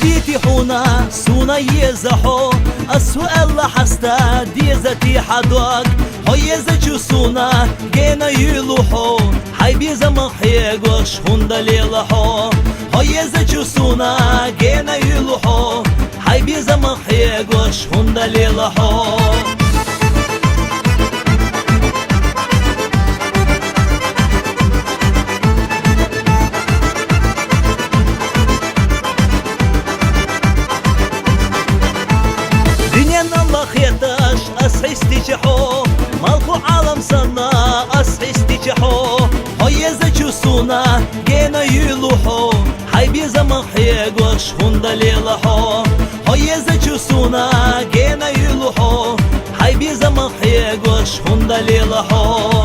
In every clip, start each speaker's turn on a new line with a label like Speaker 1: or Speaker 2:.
Speaker 1: ديتي حونا سونا يزحو السؤال حستا ديزتي حدوك هيزا جسونا جينا يلوحو حي بيزا مخيقوش هندا ليلحو هيزا جسونا جينا يلوحو حي بيزا مخيقوش هندا ليلحو خيتاش أسحستي جحو مالكو عالم سنة أسحستي جحو هيزا جسونا جينا يلوحو حي بيزا مخيقوش هندا ليلحو هيزا جسونا جينا يلوحو حي بيزا مخيقوش هندا ليلحو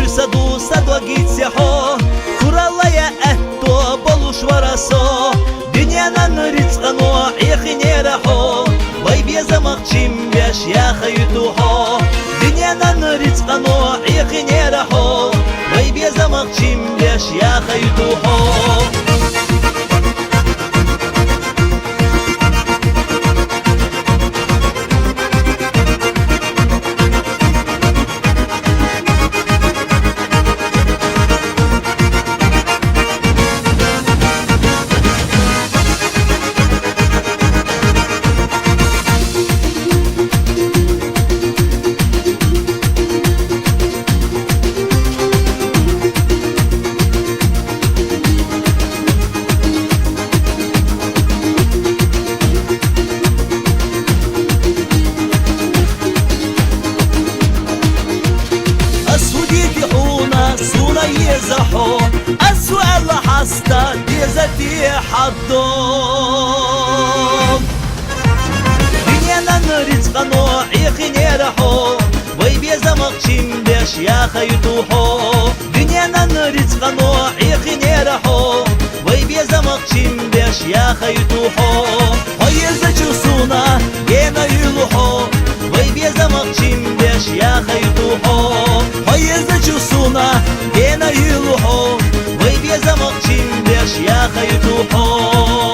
Speaker 1: bir sadu sadva gitseho kuralaya etto boluş varaso dünyanın rizqano ihineraho vay bezamaq chimbesh yaxaytuho dünyanın rizqano ihineraho vay bezamaq chimbesh yaxaytuho يزحو السؤال حستا ديزتي حدوم دنيانا رزقانو عيخينيرحو وي بيزمق چيمبش ياخيتوحو دنيانا رزقانو عيخينيرحو وي بيزمق چيمبش ياخيتوحو هيزا جسونا جينا يلوحو وي بيزمق چيمبش ياخيتوحو هيزا جسونا جينا يلوحو وي بيزمق چيمبش ياخيتوحو